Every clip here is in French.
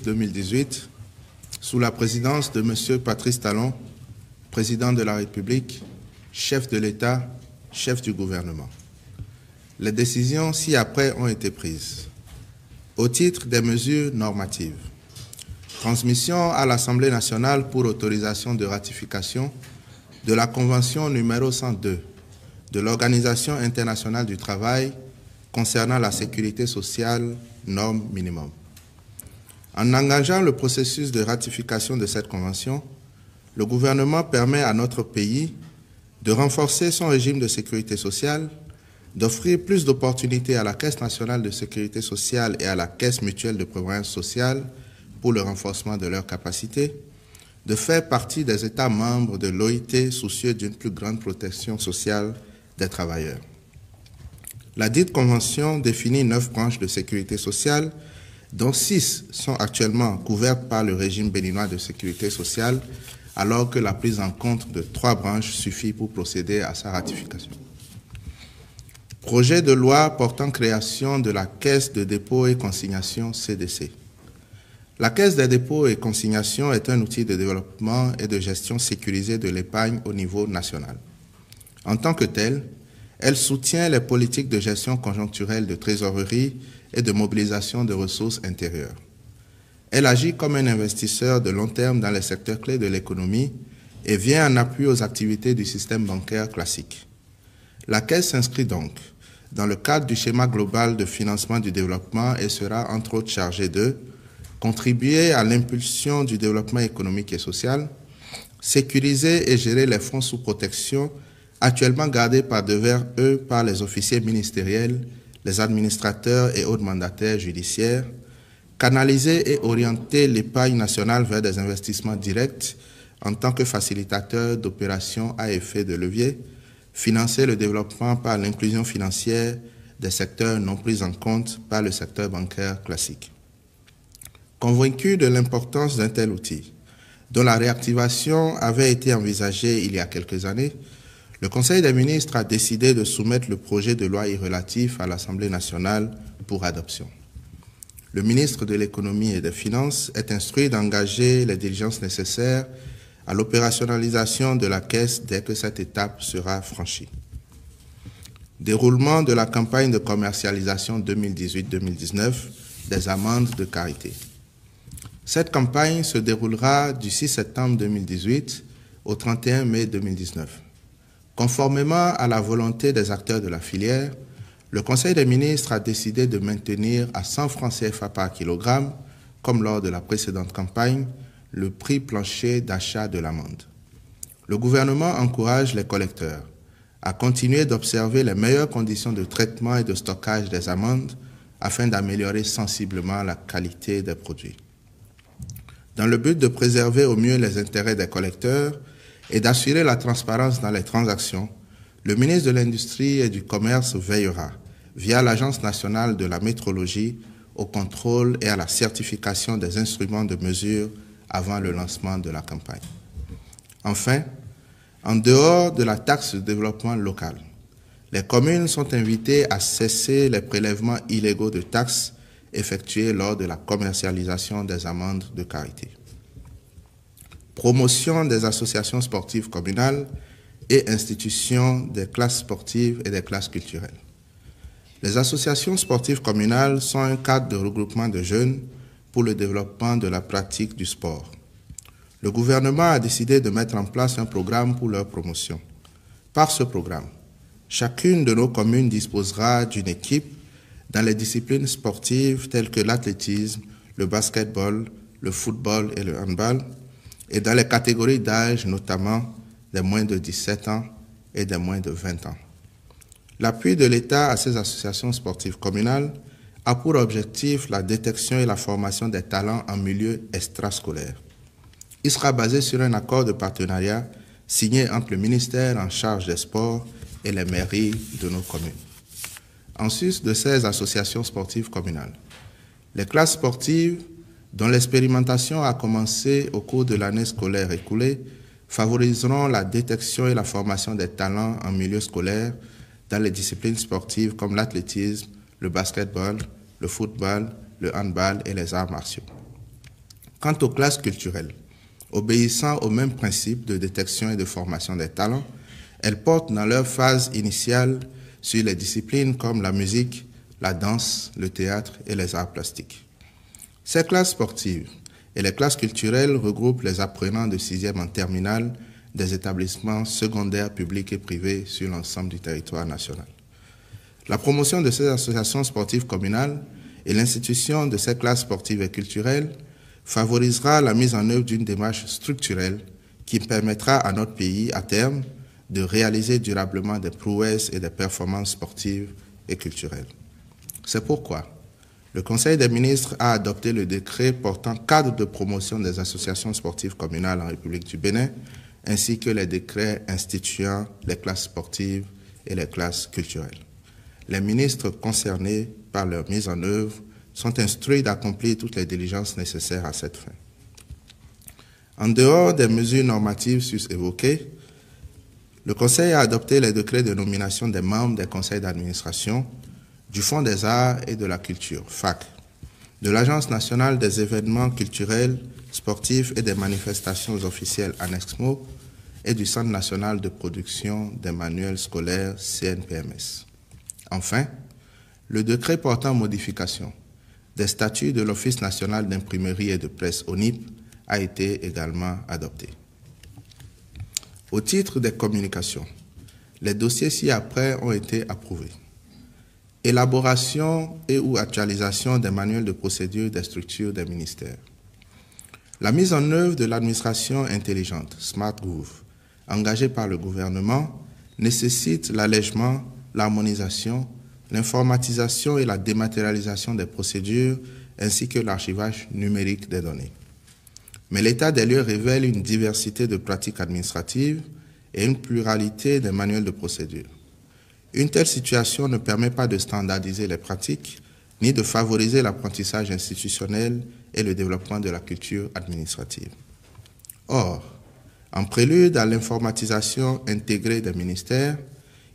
août 2018, sous la présidence de M. Patrice Talon, président de la République, chef de l'État, chef du gouvernement. Les décisions ci-après ont été prises. Au titre des mesures normatives, transmission à l'Assemblée nationale pour autorisation de ratification de la Convention numéro 102 de l'Organisation internationale du travail concernant la sécurité sociale, normes minimum. En engageant le processus de ratification de cette convention, le gouvernement permet à notre pays de renforcer son régime de sécurité sociale, d'offrir plus d'opportunités à la Caisse nationale de sécurité sociale et à la Caisse mutuelle de prévoyance sociale pour le renforcement de leurs capacités, de faire partie des États membres de l'OIT soucieux d'une plus grande protection sociale des travailleurs. La dite convention définit 9 branches de sécurité sociale, dont 6 sont actuellement couvertes par le régime béninois de sécurité sociale, alors que la prise en compte de 3 branches suffit pour procéder à sa ratification. Projet de loi portant création de la Caisse de dépôt et consignation CDC. La Caisse des dépôts et consignations est un outil de développement et de gestion sécurisée de l'épargne au niveau national. En tant que telle, elle soutient les politiques de gestion conjoncturelle de trésorerie et de mobilisation de ressources intérieures. Elle agit comme un investisseur de long terme dans les secteurs clés de l'économie et vient en appui aux activités du système bancaire classique. La Caisse s'inscrit donc dans le cadre du schéma global de financement du développement et sera entre autres chargée de contribuer à l'impulsion du développement économique et social, sécuriser et gérer les fonds sous protection actuellement gardés devers eux par les officiers ministériels, les administrateurs et autres mandataires judiciaires, canaliser et orienter l'épargne nationale vers des investissements directs en tant que facilitateur d'opérations à effet de levier, financer le développement par l'inclusion financière des secteurs non pris en compte par le secteur bancaire classique. Convaincu de l'importance d'un tel outil, dont la réactivation avait été envisagée il y a quelques années, le Conseil des ministres a décidé de soumettre le projet de loi y relatif à l'Assemblée nationale pour adoption. Le ministre de l'Économie et des Finances est instruit d'engager les diligences nécessaires à l'opérationnalisation de la Caisse dès que cette étape sera franchie. Déroulement de la campagne de commercialisation 2018-2019 des amendes de carité. Cette campagne se déroulera du 6 septembre 2018 au 31 mai 2019. Conformément à la volonté des acteurs de la filière, le Conseil des ministres a décidé de maintenir à 100 francs CFA par kilogramme, comme lors de la précédente campagne, le prix plancher d'achat de l'amande. Le gouvernement encourage les collecteurs à continuer d'observer les meilleures conditions de traitement et de stockage des amendes afin d'améliorer sensiblement la qualité des produits. Dans le but de préserver au mieux les intérêts des collecteurs et d'assurer la transparence dans les transactions, le ministre de l'Industrie et du Commerce veillera, via l'Agence nationale de la métrologie, au contrôle et à la certification des instruments de mesure avant le lancement de la campagne. Enfin, en dehors de la taxe de développement local, les communes sont invitées à cesser les prélèvements illégaux de taxes effectués lors de la commercialisation des amendes de carité. Promotion des associations sportives communales et institution des classes sportives et des classes culturelles. Les associations sportives communales sont un cadre de regroupement de jeunes pour le développement de la pratique du sport. Le gouvernement a décidé de mettre en place un programme pour leur promotion. Par ce programme, chacune de nos communes disposera d'une équipe dans les disciplines sportives telles que l'athlétisme, le basketball, le football et le handball, et dans les catégories d'âge notamment des moins de 17 ans et des moins de 20 ans. L'appui de l'État à ces associations sportives communales a pour objectif la détection et la formation des talents en milieu extrascolaire. Il sera basé sur un accord de partenariat signé entre le ministère en charge des sports et les mairies de nos communes. En sus de ces associations sportives communales, les classes sportives dont l'expérimentation a commencé au cours de l'année scolaire écoulée favoriseront la détection et la formation des talents en milieu scolaire dans les disciplines sportives comme l'athlétisme, le basketball, le football, le handball et les arts martiaux. Quant aux classes culturelles, obéissant au même principe de détection et de formation des talents, elles portent dans leur phase initiale sur les disciplines comme la musique, la danse, le théâtre et les arts plastiques. Ces classes sportives et les classes culturelles regroupent les apprenants de 6e en terminale des établissements secondaires publics et privés sur l'ensemble du territoire national. La promotion de ces associations sportives communales et l'institution de ces classes sportives et culturelles favorisera la mise en œuvre d'une démarche structurelle qui permettra à notre pays, à terme, de réaliser durablement des prouesses et des performances sportives et culturelles. C'est pourquoi le Conseil des ministres a adopté le décret portant cadre de promotion des associations sportives communales en République du Bénin, ainsi que les décrets instituant les classes sportives et les classes culturelles. Les ministres concernés par leur mise en œuvre sont instruits d'accomplir toutes les diligences nécessaires à cette fin. En dehors des mesures normatives sus-évoquées, le Conseil a adopté les décrets de nomination des membres des conseils d'administration du Fonds des arts et de la culture, FAC, de l'Agence nationale des événements culturels, sportifs et des manifestations officielles ANEXMO et du Centre national de production des manuels scolaires CNPMS. Enfin, le décret portant modification des statuts de l'Office national d'imprimerie et de presse ONIP a été également adopté. Au titre des communications, les dossiers ci-après ont été approuvés. Élaboration et ou actualisation des manuels de procédure des structures des ministères. La mise en œuvre de l'administration intelligente, SmartGouv, engagée par le gouvernement, nécessite l'allègement, l'harmonisation, l'informatisation et la dématérialisation des procédures, ainsi que l'archivage numérique des données. Mais l'état des lieux révèle une diversité de pratiques administratives et une pluralité des manuels de procédure. Une telle situation ne permet pas de standardiser les pratiques, ni de favoriser l'apprentissage institutionnel et le développement de la culture administrative. Or, en prélude à l'informatisation intégrée des ministères,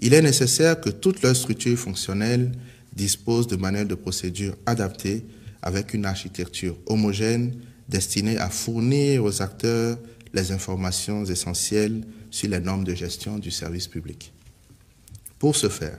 il est nécessaire que toutes leurs structures fonctionnelles disposent de manuels de procédure adaptés avec une architecture homogène destinée à fournir aux acteurs les informations essentielles sur les normes de gestion du service public. Pour ce faire,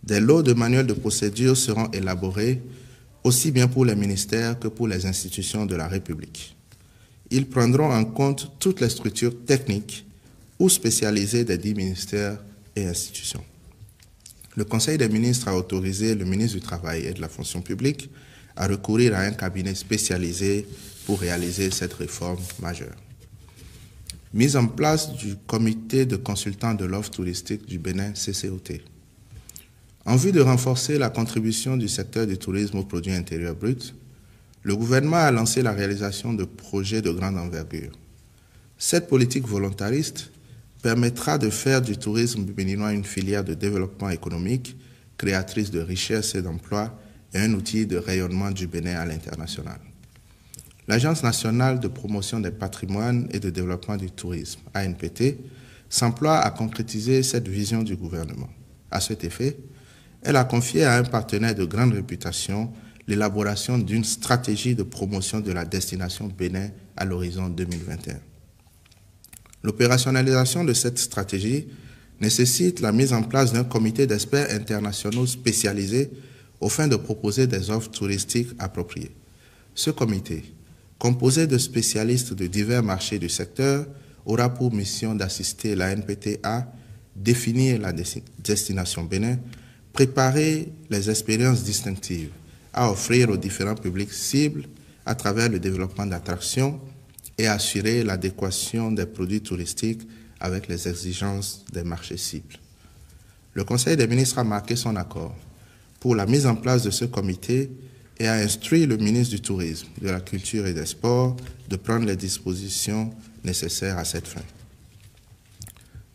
des lots de manuels de procédure seront élaborés aussi bien pour les ministères que pour les institutions de la République. Ils prendront en compte toutes les structures techniques ou spécialisées des 10 ministères et institutions. Le Conseil des ministres a autorisé le ministre du Travail et de la Fonction publique à recourir à un cabinet spécialisé pour réaliser cette réforme majeure. Mise en place du comité de consultants de l'offre touristique du Bénin, CCOT. En vue de renforcer la contribution du secteur du tourisme au produit intérieur brut, le gouvernement a lancé la réalisation de projets de grande envergure. Cette politique volontariste permettra de faire du tourisme béninois une filière de développement économique, créatrice de richesses et d'emplois et un outil de rayonnement du Bénin à l'international. L'Agence nationale de promotion des patrimoines et de développement du tourisme, ANPT, s'emploie à concrétiser cette vision du gouvernement. À cet effet, elle a confié à un partenaire de grande réputation l'élaboration d'une stratégie de promotion de la destination Bénin à l'horizon 2021. L'opérationnalisation de cette stratégie nécessite la mise en place d'un comité d'experts internationaux spécialisés aux fins de proposer des offres touristiques appropriées. Ce comité, composé de spécialistes de divers marchés du secteur, aura pour mission d'assister la NPT à définir la destination Bénin, préparer les expériences distinctives à offrir aux différents publics cibles à travers le développement d'attractions et assurer l'adéquation des produits touristiques avec les exigences des marchés cibles. Le Conseil des ministres a marqué son accord pour la mise en place de ce comité et a instruit le ministre du Tourisme, de la Culture et des Sports de prendre les dispositions nécessaires à cette fin.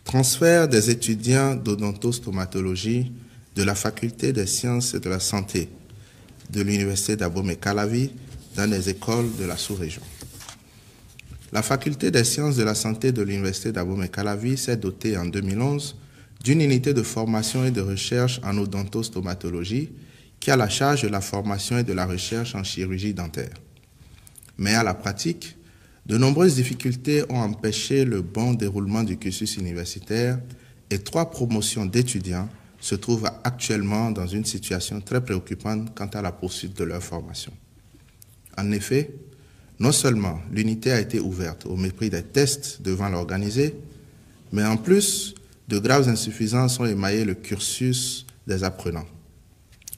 Transfert des étudiants d'odontostomatologie de la Faculté des sciences et de la santé de l'Université d'Abomey-Calavi dans les écoles de la sous-région. La Faculté des sciences de la santé de l'Université d'Abomey-Calavi s'est dotée en 2011 d'une unité de formation et de recherche en odontostomatologie qui a la charge de la formation et de la recherche en chirurgie dentaire. Mais à la pratique, de nombreuses difficultés ont empêché le bon déroulement du cursus universitaire et 3 promotions d'étudiants se trouvent actuellement dans une situation très préoccupante quant à la poursuite de leur formation. En effet, non seulement l'unité a été ouverte au mépris des tests devant l'organiser, mais en plus, de graves insuffisances ont émaillé le cursus des apprenants.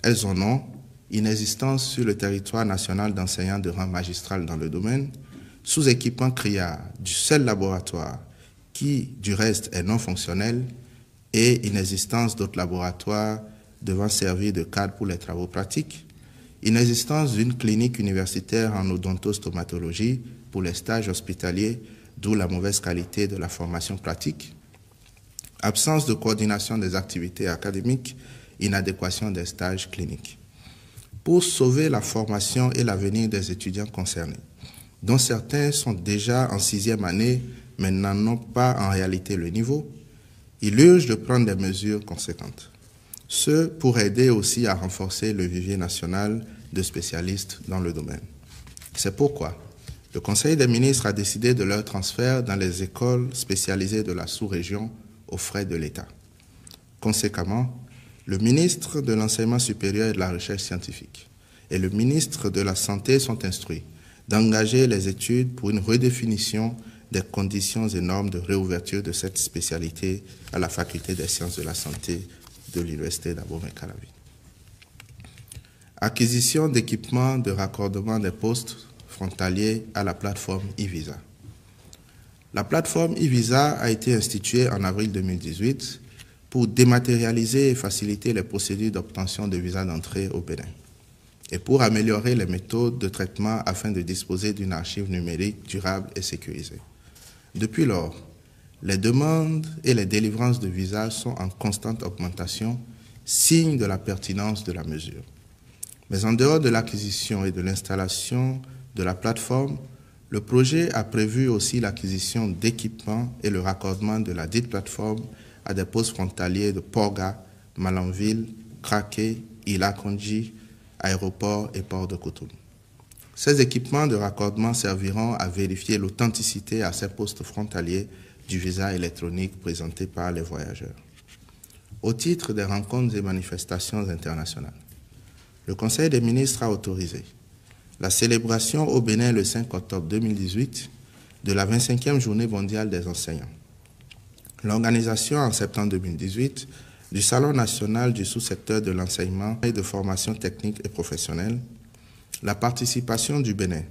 Elles en ont inexistence sur le territoire national d'enseignants de rang magistral dans le domaine, sous-équipement criard du seul laboratoire qui, du reste, est non fonctionnel, et inexistence d'autres laboratoires devant servir de cadre pour les travaux pratiques, inexistence d'une clinique universitaire en odontostomatologie pour les stages hospitaliers, d'où la mauvaise qualité de la formation pratique, absence de coordination des activités académiques, inadéquation des stages cliniques. Pour sauver la formation et l'avenir des étudiants concernés, dont certains sont déjà en 6e année mais n'en ont pas en réalité le niveau, il urge de prendre des mesures conséquentes. Ce pour aider aussi à renforcer le vivier national de spécialistes dans le domaine. C'est pourquoi le Conseil des ministres a décidé de leur transfert dans les écoles spécialisées de la sous-région aux frais de l'État. Conséquemment, le ministre de l'Enseignement supérieur et de la Recherche scientifique et le ministre de la Santé sont instruits d'engager les études pour une redéfinition des conditions et normes de réouverture de cette spécialité à la Faculté des sciences de la santé de l'Université d'Abomey-Calavi. Acquisition d'équipements de raccordement des postes frontaliers à la plateforme e-Visa. La plateforme e-Visa a été instituée en avril 2018 pour dématérialiser et faciliter les procédures d'obtention de visa d'entrée au Bénin et pour améliorer les méthodes de traitement afin de disposer d'une archive numérique durable et sécurisée. Depuis lors, les demandes et les délivrances de visas sont en constante augmentation, signe de la pertinence de la mesure. Mais en dehors de l'acquisition et de l'installation de la plateforme, le projet a prévu aussi l'acquisition d'équipements et le raccordement de la dite plateforme à des postes frontaliers de Porga, Malanville, Kraké, Ilakonji, aéroport et port de Cotonou. Ces équipements de raccordement serviront à vérifier l'authenticité à ces postes frontaliers du visa électronique présenté par les voyageurs. Au titre des rencontres et manifestations internationales, le Conseil des ministres a autorisé la célébration au Bénin le 5 octobre 2018 de la 25e Journée mondiale des enseignants, l'organisation en septembre 2018 du Salon national du sous-secteur de l'enseignement et de formation technique et professionnelle, la participation du Bénin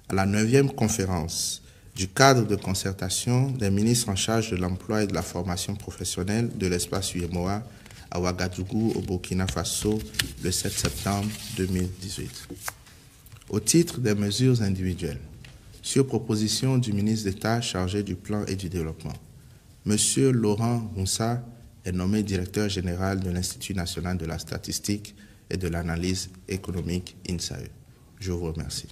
à la 9e conférence du cadre de concertation des ministres en charge de l'emploi et de la formation professionnelle de l'espace UEMOA à Ouagadougou, au Burkina Faso, le 7 septembre 2018. Au titre des mesures individuelles, sur proposition du ministre d'État chargé du plan et du développement, M. Laurent Moussa est nommé directeur général de l'Institut national de la statistique et de l'analyse économique INSAE. Je vous remercie.